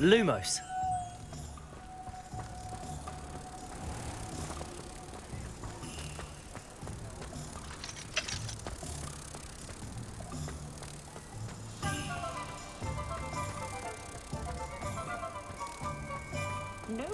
Lumos. No.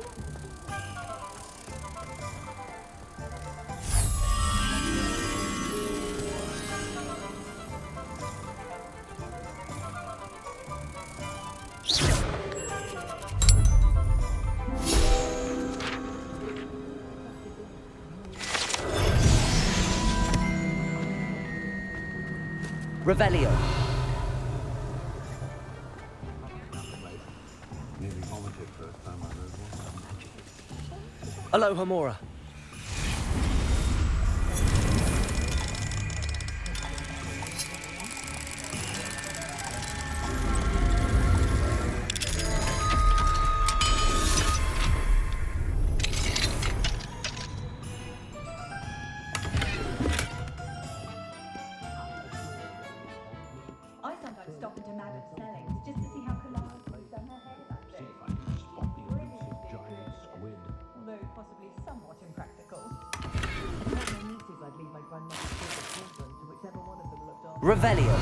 Revelio. Aloha Mora. I sometimes stop into Madame Snelling's just to see how Calliope's done her hair that day. Although possibly somewhat impractical. I told my nieces I'd leave my grandmother's favourite children to whichever one of them looked after. Revelio.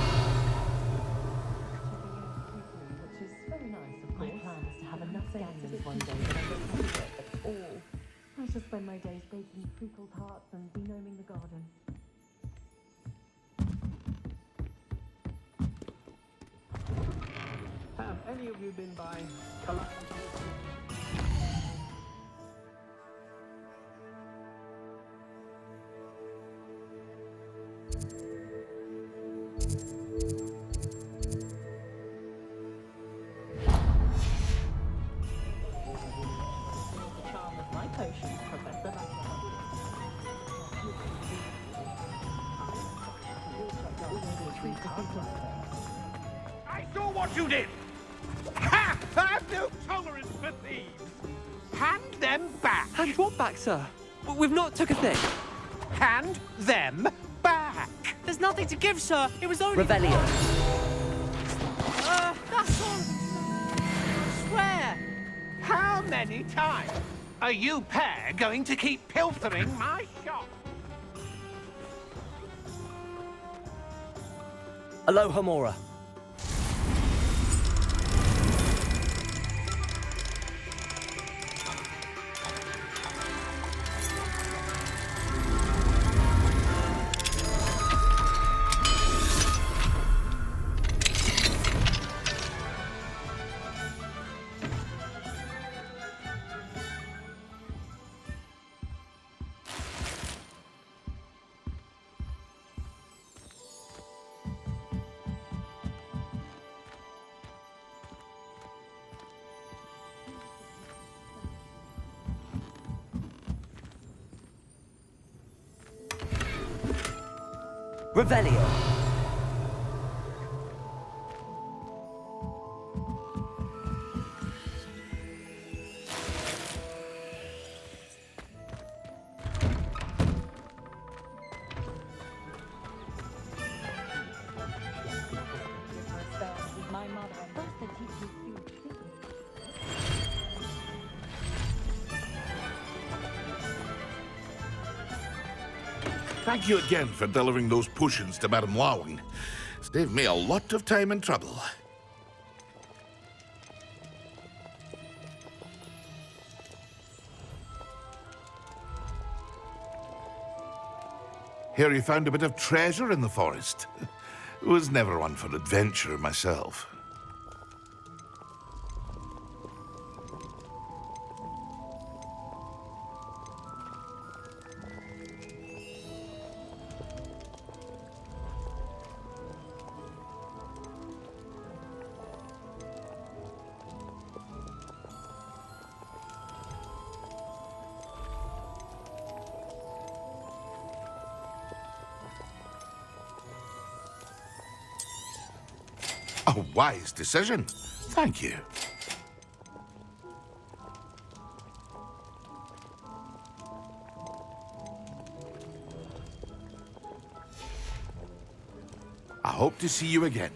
Which is very nice, of course. My plan is to have enough gatherings one day that I don't have to work at all. I shall spend my days baking treacle tarts and gnoming the garden. Have any of you been by Calliope? Charm of my potions, Professor. I saw what you did! Ha! I have no tolerance for thieves! Hand them back! Hand what back, sir? We've not took a thing. Hand them back! There's nothing to give, sir. It was only... Revelio. That's all. I swear. How many times are you pair going to keep pilfering my shop? Aloha Mora. Revelio. My mother and both the teachers huge things. Thank you again for delivering those potions to Madame Lawing. Saved me a lot of time and trouble. Hear you found a bit of treasure in the forest. Was never one for adventure myself. A wise decision. Thank you. I hope to see you again.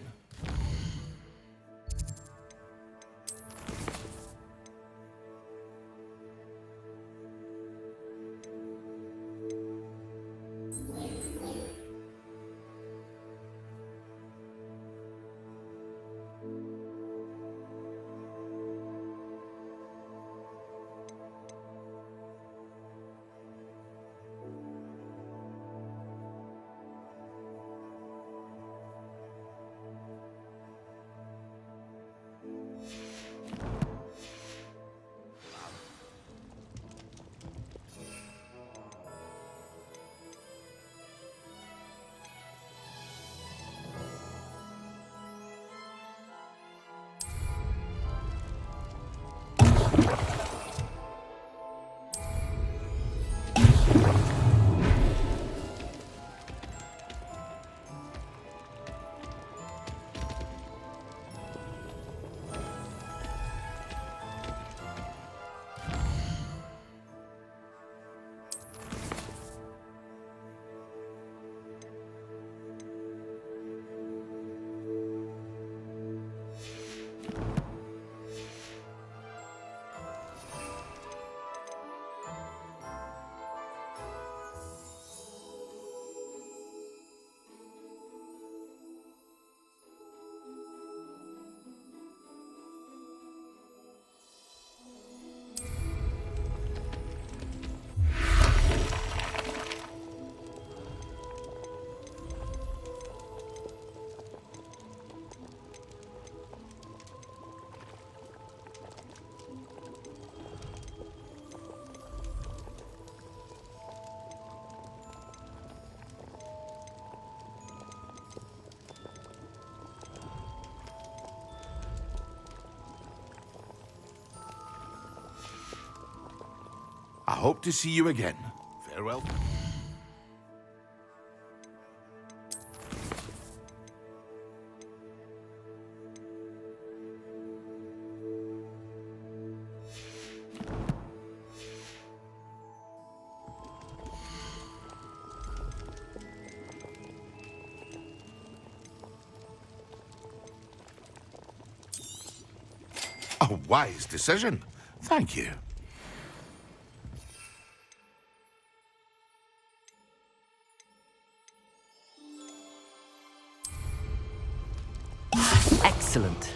hope to see you again. Farewell. A wise decision. Thank you. Excellent.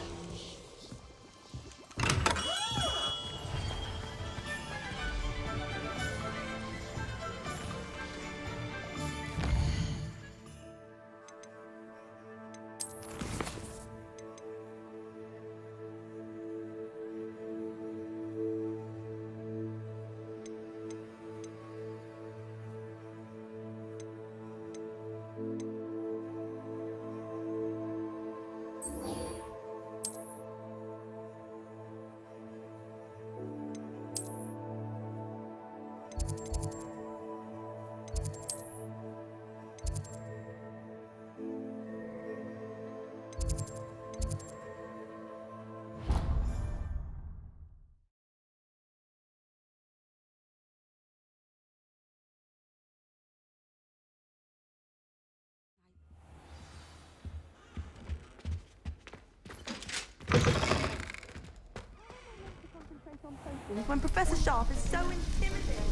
When Professor Sharp is so intimidating.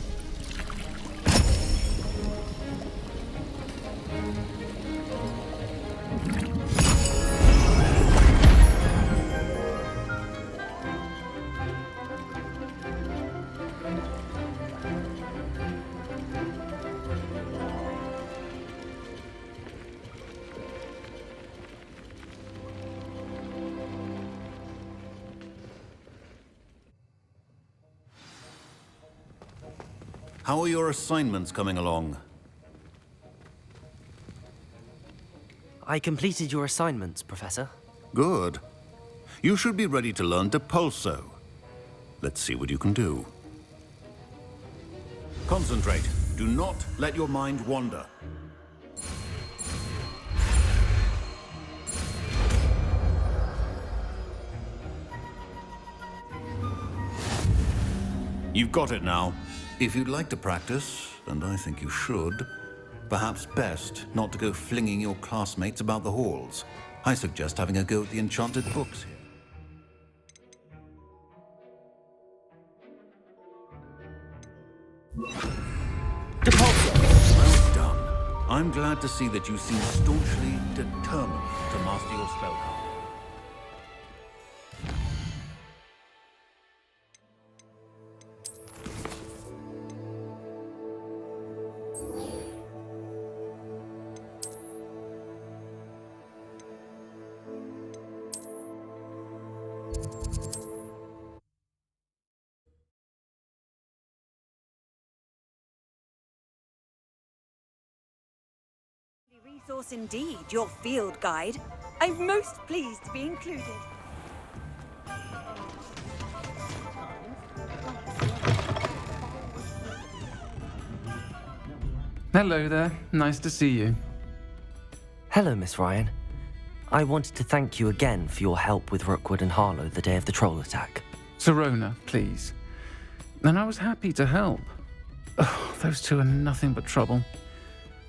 How are your assignments coming along? I completed your assignments, Professor. Good. You should be ready to learn Depulso. Let's see what you can do. Concentrate. Do not let your mind wander. You've got it now. If you'd like to practice, and I think you should, perhaps best not to go flinging your classmates about the halls. I suggest having a go at the enchanted books here. Well done. I'm glad to see that you seem staunchly determined to master your spellcraft. Resource indeed, your field guide. I'm most pleased to be included. Hello there, nice to see you. Hello, Miss Ryan. I wanted to thank you again for your help with Rookwood and Harlow the day of the troll attack. Serona, please. And I was happy to help. Oh, those two are nothing but trouble.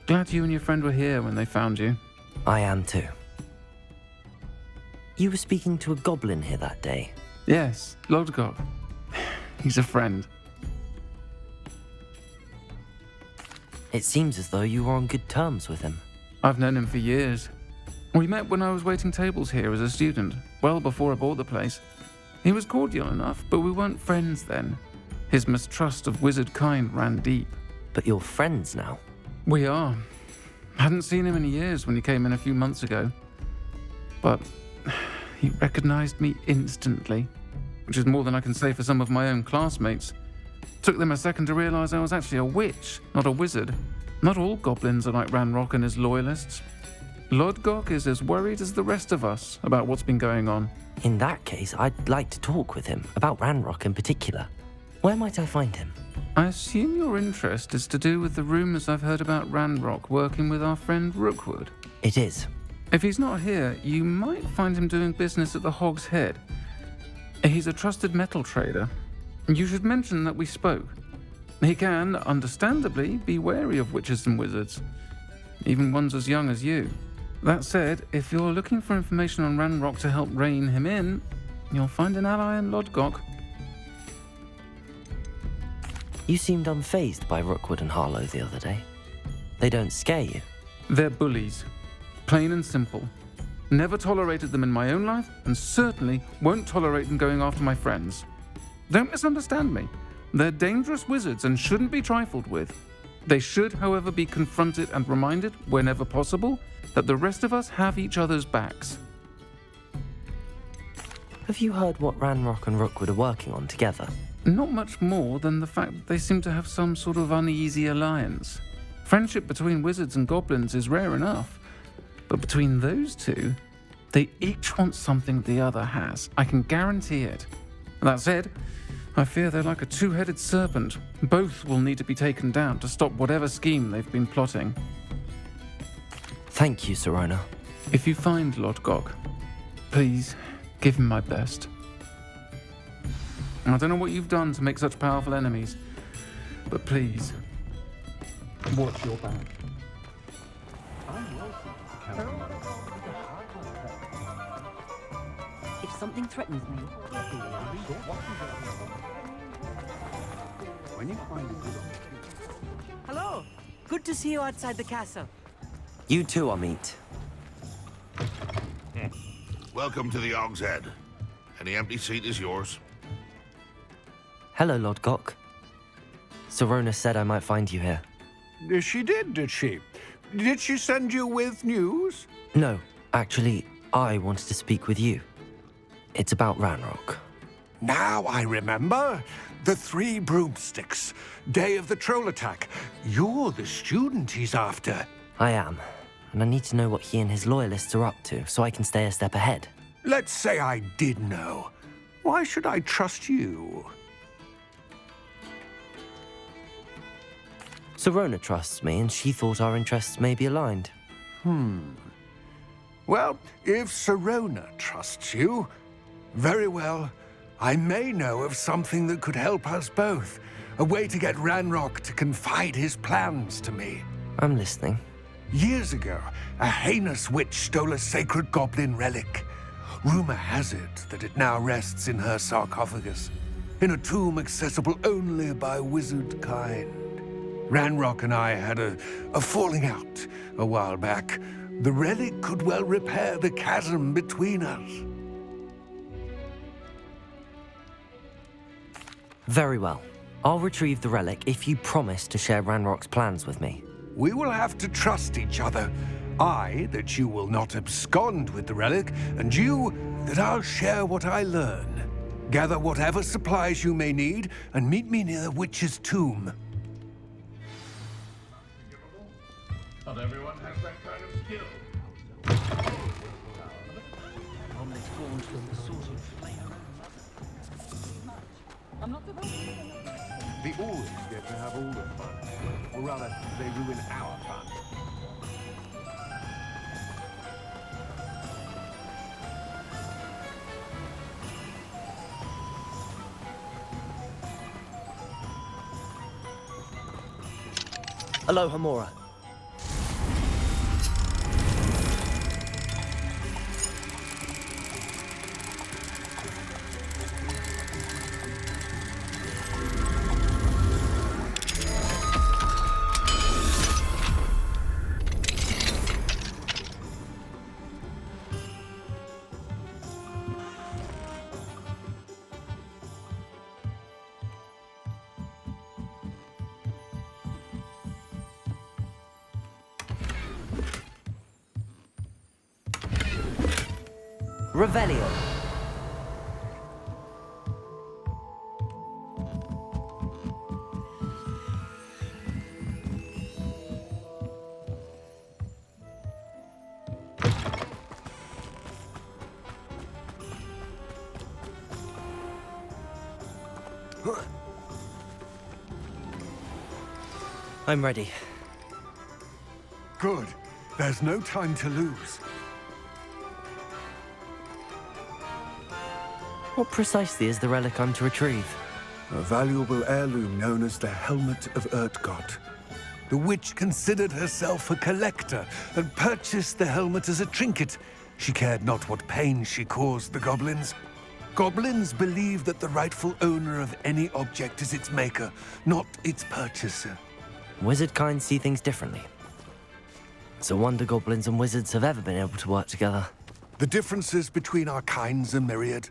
Glad you and your friend were here when they found you. I am too. You were speaking to a goblin here that day. Yes, Lodgok. He's a friend. It seems as though you were on good terms with him. I've known him for years. We met when I was waiting tables here as a student, well before I bought the place. He was cordial enough, but we weren't friends then. His mistrust of wizard kind ran deep. But you're friends now? We are. Hadn't seen him in years when he came in a few months ago. But he recognized me instantly, which is more than I can say for some of my own classmates. Took them a second to realize I was actually a witch, not a wizard. Not all goblins are like Ranrock and his loyalists. Lodgok is as worried as the rest of us about what's been going on. In that case, I'd like to talk with him, about Ranrock in particular. Where might I find him? I assume your interest is to do with the rumours I've heard about Ranrock working with our friend Rookwood. It is. If he's not here, you might find him doing business at the Hog's Head. He's a trusted metal trader. You should mention that we spoke. He can, understandably, be wary of witches and wizards, even ones as young as you. That said, if you're looking for information on Ranrock to help rein him in, you'll find an ally in Lodgok. You seemed unfazed by Rookwood and Harlow the other day. They don't scare you. They're bullies. Plain and simple. Never tolerated them in my own life, and certainly won't tolerate them going after my friends. Don't misunderstand me. They're dangerous wizards and shouldn't be trifled with. They should, however, be confronted and reminded, whenever possible, that the rest of us have each other's backs. Have you heard what Ranrock and Rookwood are working on together? Not much more than the fact that they seem to have some sort of uneasy alliance. Friendship between wizards and goblins is rare enough, but between those two, they each want something the other has. I can guarantee it. That said, I fear they're like a two-headed serpent. Both will need to be taken down to stop whatever scheme they've been plotting. Thank you, Sirona. If you find Lodgok, please give him my best. I don't know what you've done to make such powerful enemies, but please, watch your back. If something threatens me, When you find a good Hello. Good to see you outside the castle. You too, Amit. Welcome to the Hog's Head. Any empty seat is yours. Hello, Lodgok. Sirona said I might find you here. She did she? Did she send you with news? No, actually, I wanted to speak with you. It's about Ranrock. Now I remember. The 3 broomsticks. Day of the troll attack. You're the student he's after. I am, and I need to know what he and his loyalists are up to so I can stay a step ahead. Let's say I did know. Why should I trust you? Sirona trusts me, and she thought our interests may be aligned. Well, if Sirona trusts you, very well. I may know of something that could help us both. A way to get Ranrock to confide his plans to me. I'm listening. Years ago, a heinous witch stole a sacred goblin relic. Rumor has it that it now rests in her sarcophagus, in a tomb accessible only by wizard kind. Ranrock and I had a falling out a while back. The relic could well repair the chasm between us. Very well. I'll retrieve the relic if you promise to share Ranrock's plans with me. We will have to trust each other. I, that you will not abscond with the relic, and you, that I'll share what I learn. Gather whatever supplies you may need, and meet me near the witch's tomb. Not everyone has that kind of skill. The always get to have all the fun. Or rather, they ruin our fun. Aloha Mora. Revelio. I'm ready. Good. There's no time to lose. What precisely is the relic I'm to retrieve? A valuable heirloom known as the Helmet of Urtkot. The witch considered herself a collector and purchased the helmet as a trinket. She cared not what pain she caused the goblins. Goblins believe that the rightful owner of any object is its maker, not its purchaser. Wizard kind see things differently. It's a wonder goblins and wizards have ever been able to work together. The differences between our kinds are myriad.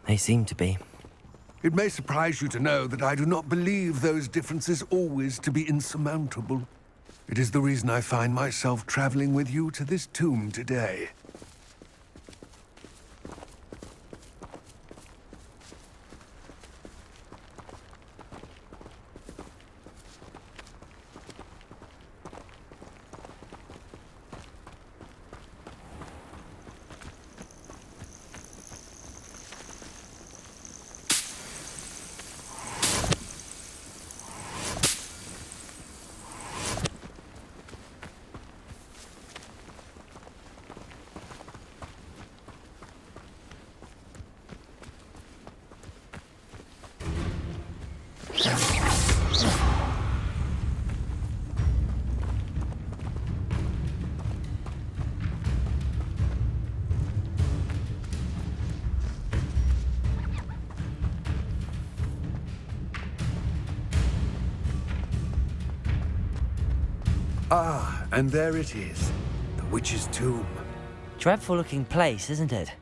They seem to be. It may surprise you to know that I do not believe those differences always to be insurmountable. It is the reason I find myself traveling with you to this tomb today. Ah, and there it is. The witch's tomb. Dreadful looking place, isn't it?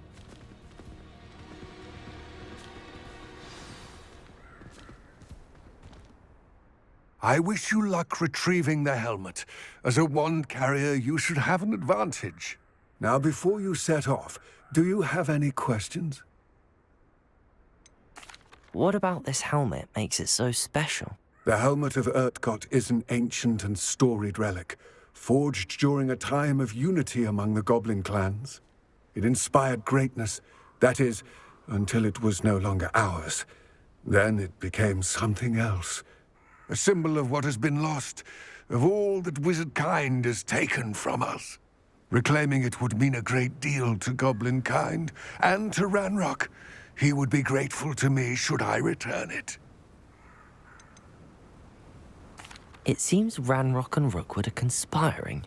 I wish you luck retrieving the helmet. As a wand carrier, you should have an advantage. Now, before you set off, do you have any questions? What about this helmet makes it so special? The Helmet of Urtkot is an ancient and storied relic, forged during a time of unity among the goblin clans. It inspired greatness, that is, until it was no longer ours. Then it became something else. A symbol of what has been lost, of all that wizard kind has taken from us. Reclaiming it would mean a great deal to goblin kind, and to Ranrock. He would be grateful to me should I return it. It seems Ranrock and Rookwood are conspiring.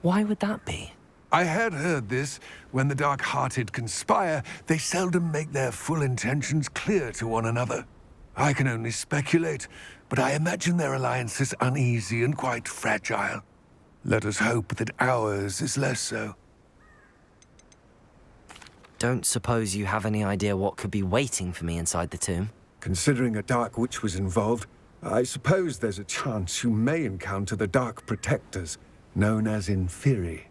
Why would that be? I had heard this. When the dark-hearted conspire, they seldom make their full intentions clear to one another. I can only speculate, but I imagine their alliance is uneasy and quite fragile. Let us hope that ours is less so. Don't suppose you have any idea what could be waiting for me inside the tomb? Considering a dark witch was involved, I suppose there's a chance you may encounter the Dark Protectors, known as Inferi.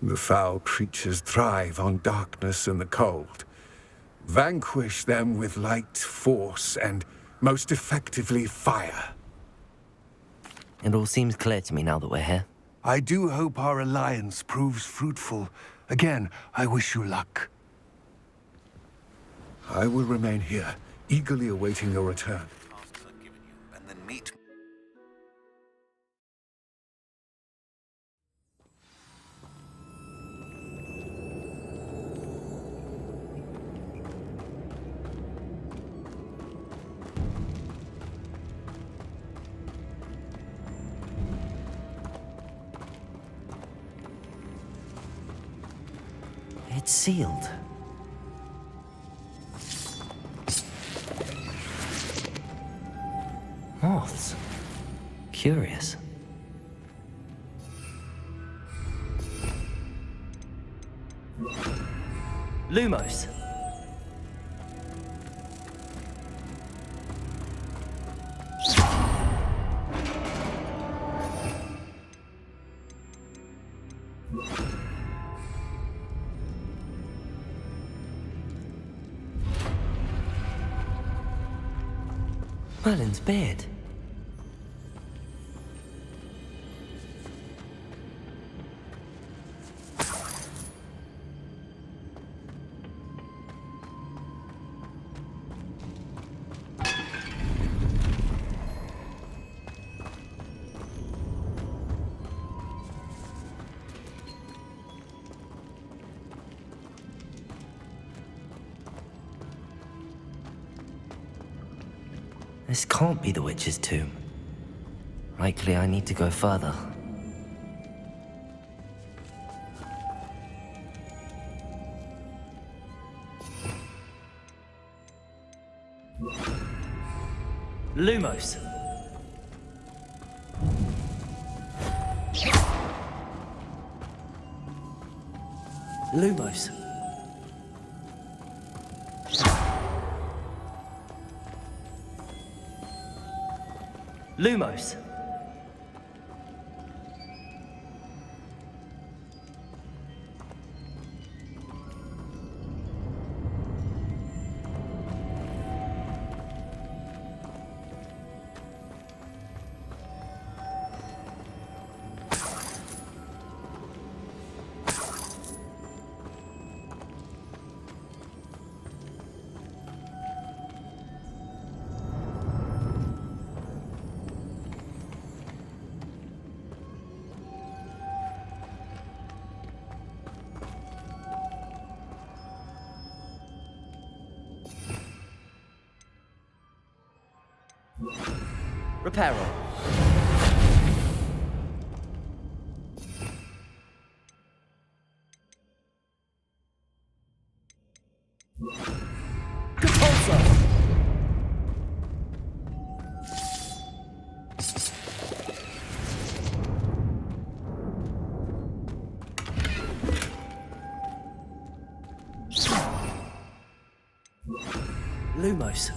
The foul creatures thrive on darkness and the cold. Vanquish them with light, force, and most effectively fire. It all seems clear to me now that we're here. I do hope our alliance proves fruitful. Again, I wish you luck. I will remain here, eagerly awaiting your return. And then meet. It's sealed. Moths. Curious. Lumos. Merlin's beard. This can't be the witch's tomb. Likely I need to go further. Lumos. Lumos. Lumos. Reparo. Compulsor. Lumos.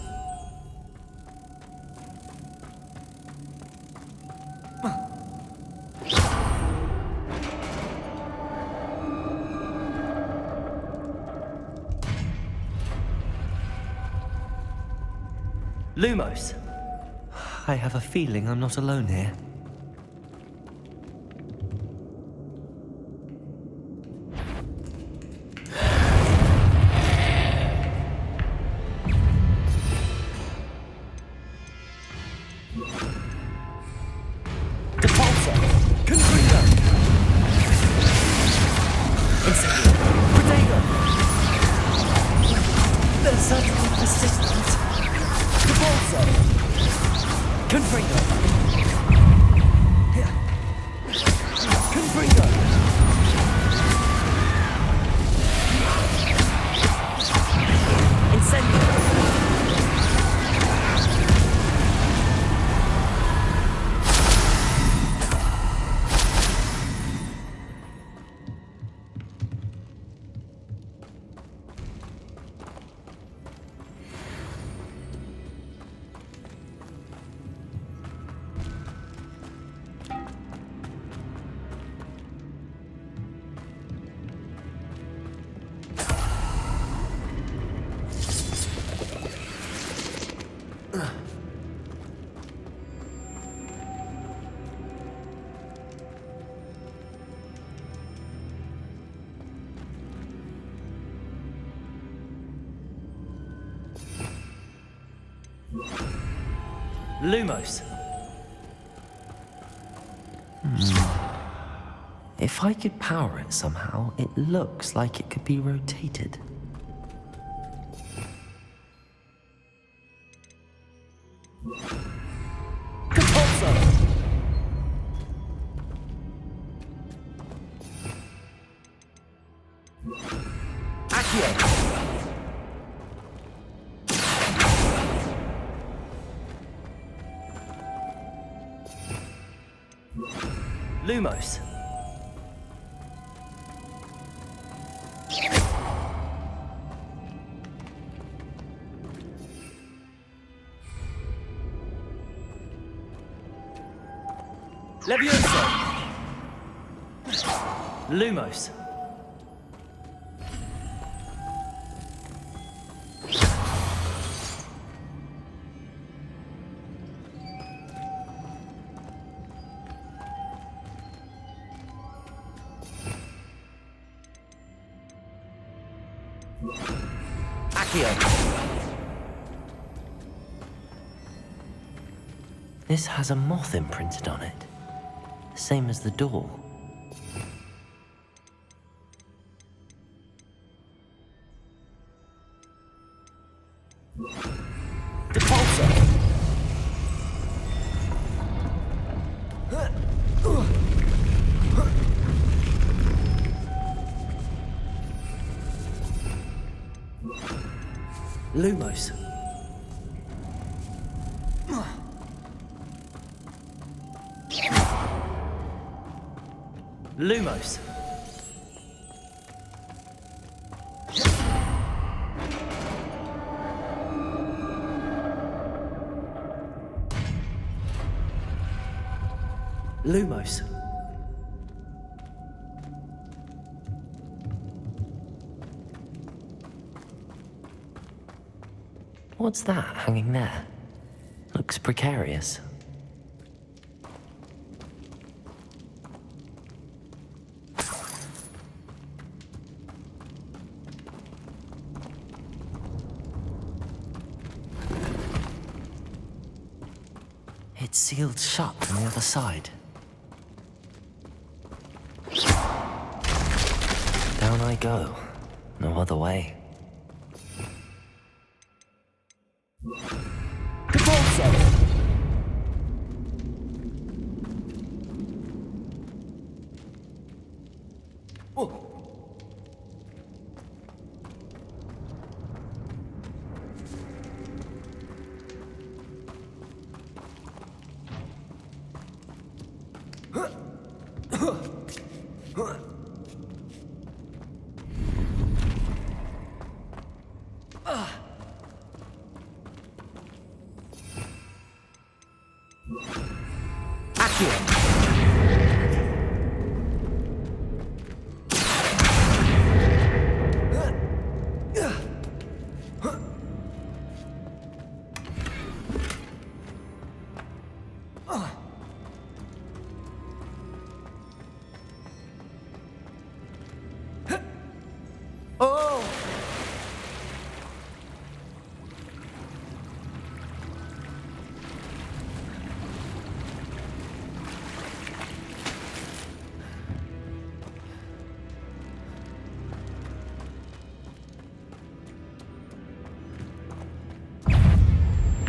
Lumos. I have a feeling I'm not alone here. Lumos. If I could power it somehow, it looks like it could be rotated. Compulsor. Accio. Lumos. Levioso. Lumos. This has a moth imprinted on it, same as the door. Depulsor. Lumos. Lumos. Lumos. What's that hanging there? Looks precarious. It's sealed shut from the other side. Down I go. No other way. Control cell.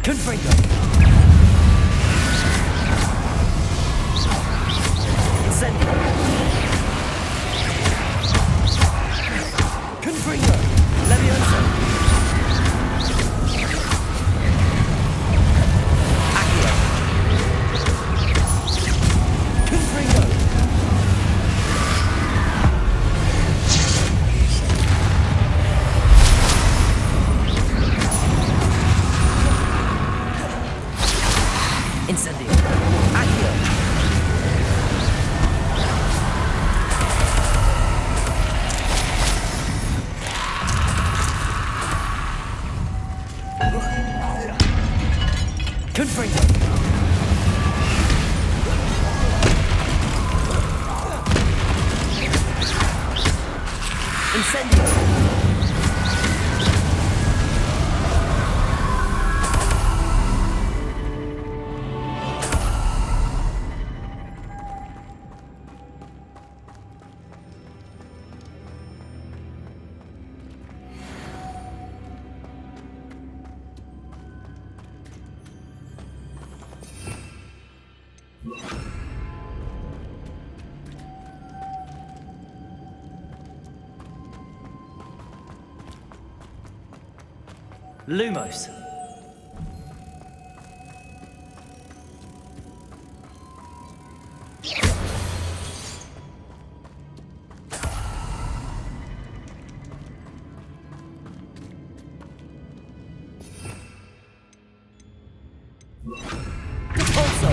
Confringo. Incendio. Confringo. Leviosa. Accio. Confringo. Incendio. Accio. Confringo. Incendio. Lumos. Also.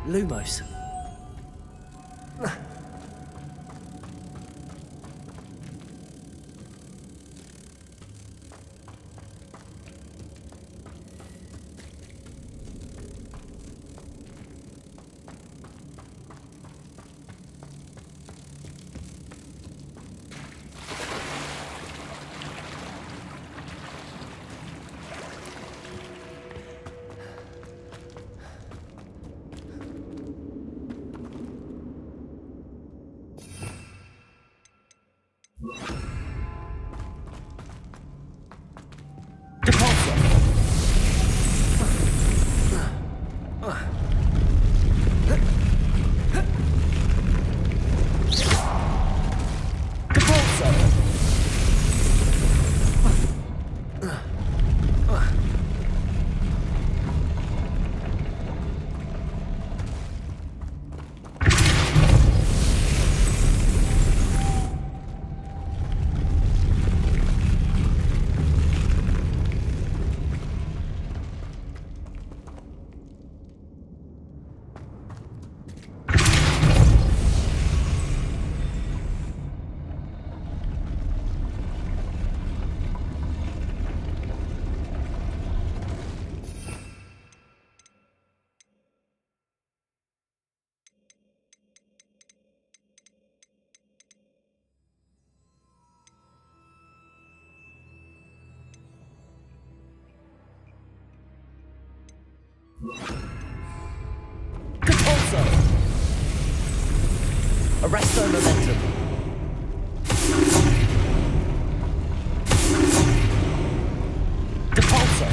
Lumos. Arresto momentum. Depulso.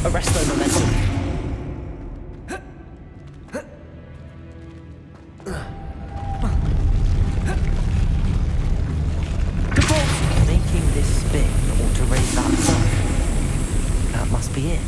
Arresto momentum. Be it.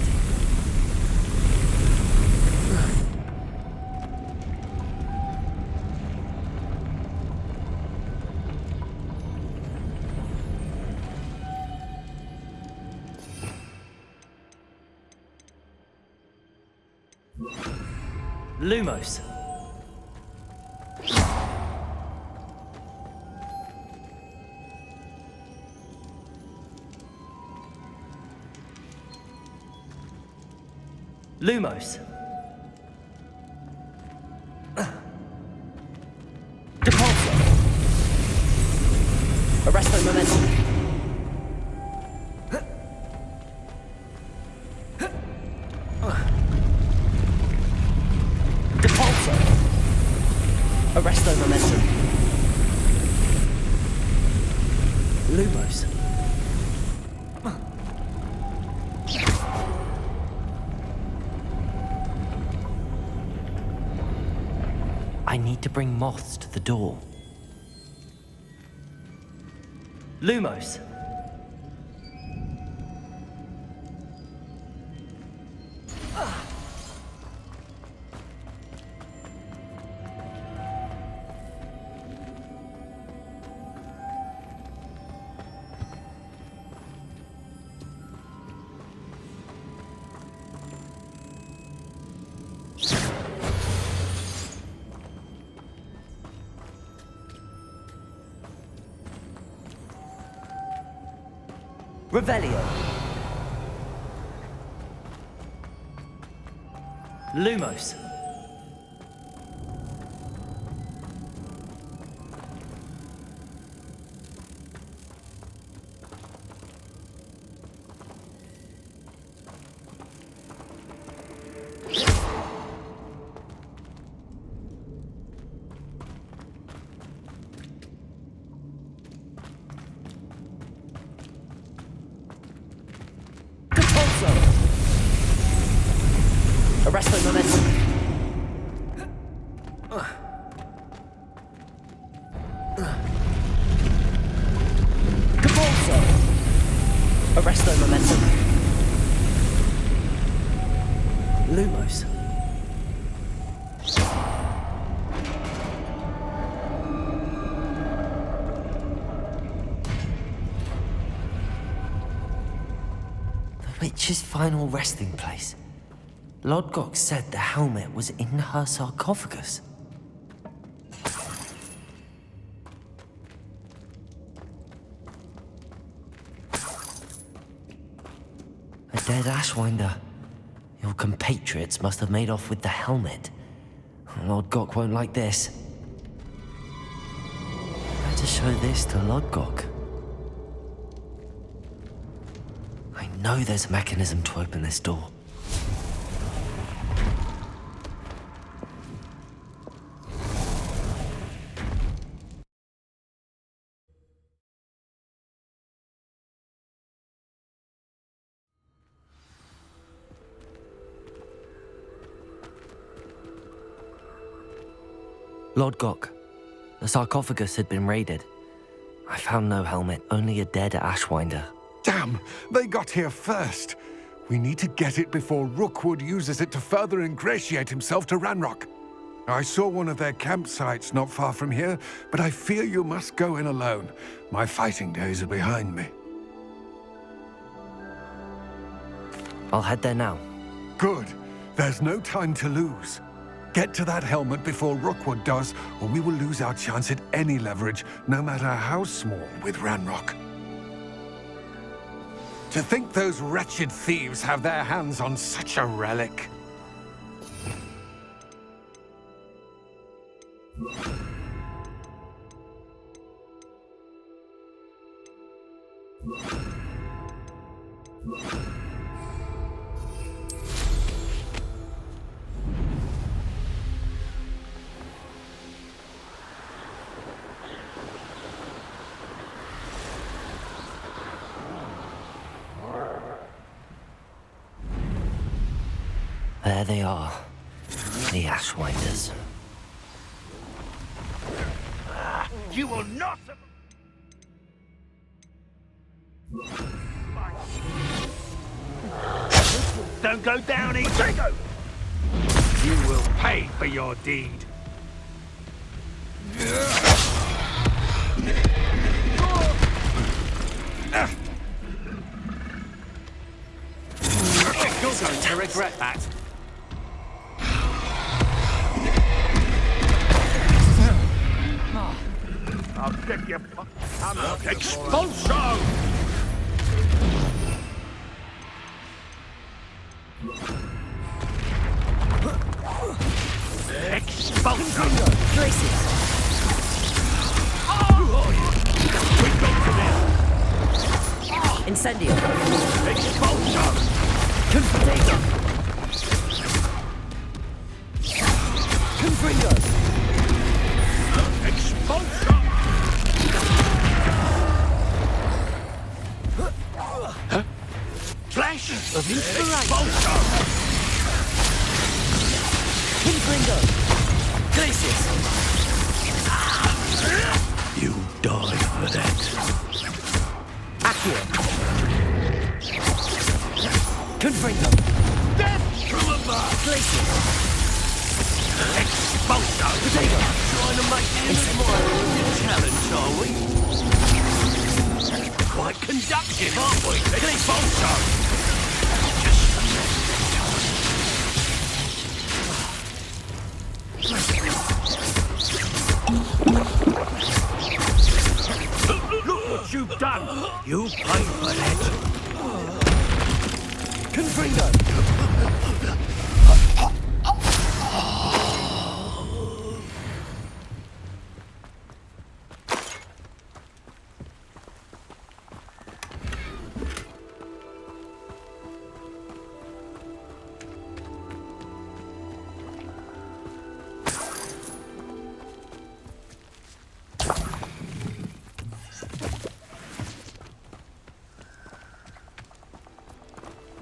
Lumos. Lumos. Depulso. Arresto momentum. Depulso. Arresto momentum. Lumos. I need to bring moths to the door. Lumos. Revelio. Lumos. Arresto momentum. Depulso. Arresto momentum. Lumos. Witch's final resting place. Lodgok said the helmet was in her sarcophagus. A dead Ashwinder. Your compatriots must have made off with the helmet. Lodgok won't like this. Better show this to Lodgok. I know there's a mechanism to open this door. Lodgok, the sarcophagus had been raided. I found no helmet, only a dead Ashwinder. Damn! They got here first. We need to get it before Rookwood uses it to further ingratiate himself to Ranrock. I saw one of their campsites not far from here, but I fear you must go in alone. My fighting days are behind me. I'll head there now. Good. There's no time to lose. Get to that helmet before Rookwood does, or we will lose our chance at any leverage, no matter how small, with Ranrock. To think those wretched thieves have their hands on such a relic. There they are, the Ashwinders. You will not... Don't go down easy! You will pay for your deed. You're going to regret that. I'll get you... Expulsion! Expulsion! Places. We got to them! Incendio. Expulsion! Confringo. Confringos. Expulsion! Flash Of inspiration. Expulsion! Confringo. Glacius. You die for that. Accio. Confringo. Death to the mark! Glacius. Expulsion! Potato. Trying to make me a challenge, are we? Quite conductive, aren't we? Expulsion! Look what you've done! You pay for that! Confringo.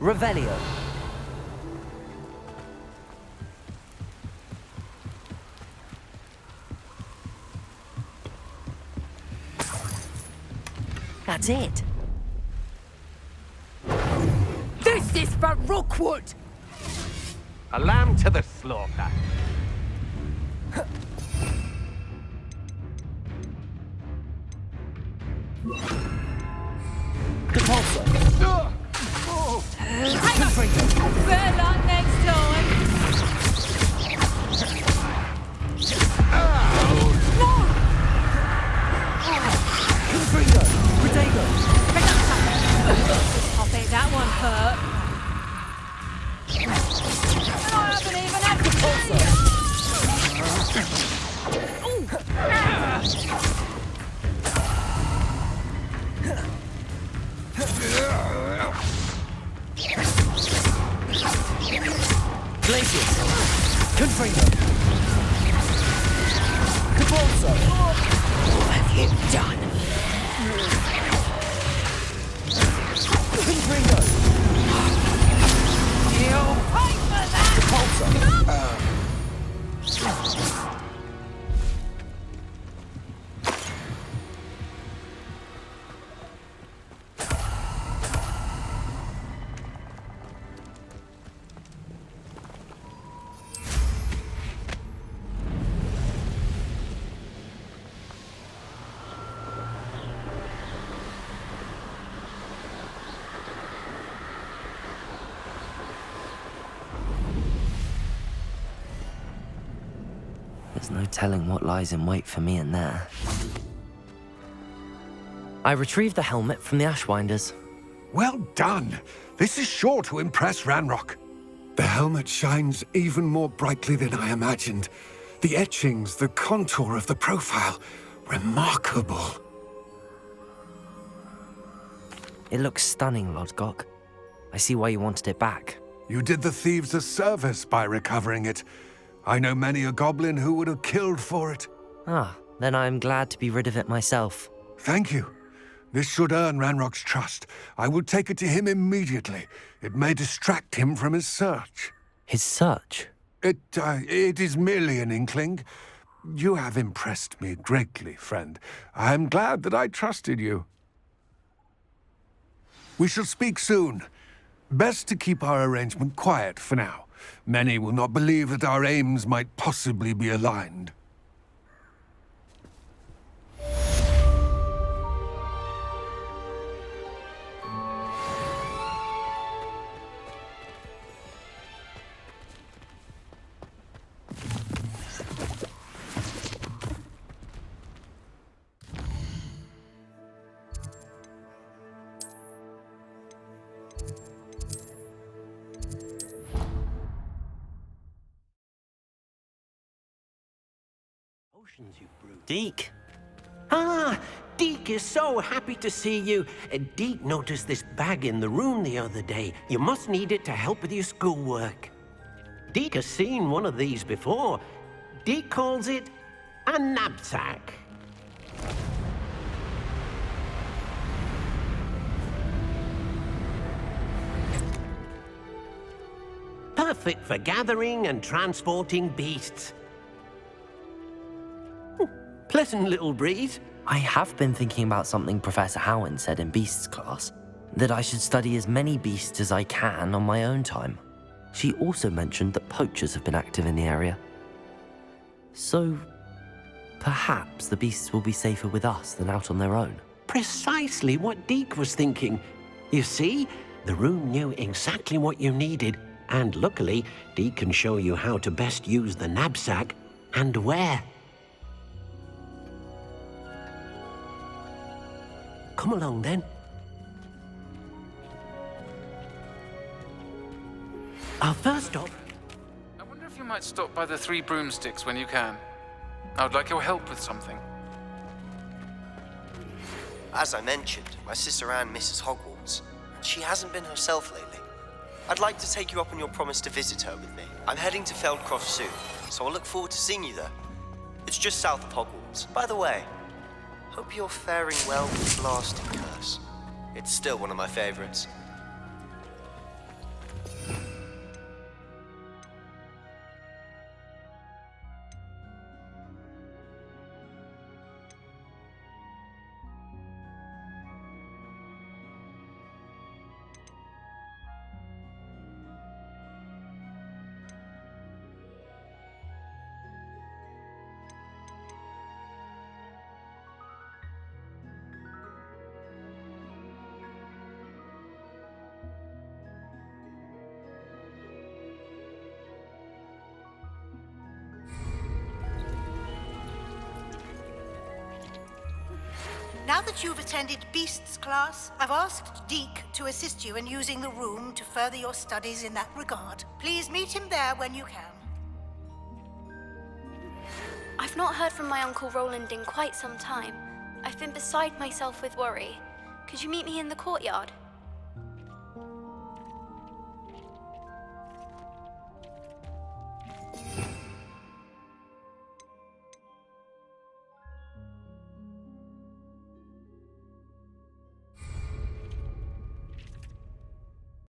Revelio. That's it. This is for Rookwood! A lamb to the slaughter. Depulso. Better luck next time. Confringo! Protego! I bet that one hurt. I haven't even had to tell you. Glacius! Confringo! Cabalso! What have you done? Confringo! You'll pay for that! Capulso! There's no telling what lies in wait for me in there. I retrieved the helmet from the Ashwinders. Well done. This is sure to impress Ranrock. The helmet shines even more brightly than I imagined. The etchings, the contour of the profile, remarkable. It looks stunning, Lodgok. I see why you wanted it back. You did the thieves a service by recovering it. I know many a goblin who would have killed for it. Ah, then I am glad to be rid of it myself. Thank you. This should earn Ranrock's trust. I will take it to him immediately. It may distract him from his search. His search? It is merely an inkling. You have impressed me greatly, friend. I am glad that I trusted you. We shall speak soon. Best to keep our arrangement quiet for now. Many will not believe that our aims might possibly be aligned. Deke! Ah, Deke is so happy to see you. Deke noticed this bag in the room the other day. You must need it to help with your schoolwork. Deke has seen one of these before. Deke calls it a knapsack. Perfect for gathering and transporting beasts. Pleasant little breeze. I have been thinking about something Professor Howen said in Beasts class, that I should study as many beasts as I can on my own time. She also mentioned that poachers have been active in the area. So, perhaps the beasts will be safer with us than out on their own. Precisely what Deke was thinking. You see, the room knew exactly what you needed, and luckily, Deke can show you how to best use the knapsack and where. Come along, then. Our first stop. I wonder if you might stop by the Three Broomsticks when you can. I would like your help with something. As I mentioned, my sister Anne misses Hogwarts, and she hasn't been herself lately. I'd like to take you up on your promise to visit her with me. I'm heading to Feldcroft soon, so I'll look forward to seeing you there. It's just south of Hogwarts. By the way, hope you're faring well with Blasting Curse. It's still one of my favorites. Now that you've attended Beasts class, I've asked Deke to assist you in using the room to further your studies in that regard. Please meet him there when you can. I've not heard from my Uncle Roland in quite some time. I've been beside myself with worry. Could you meet me in the courtyard?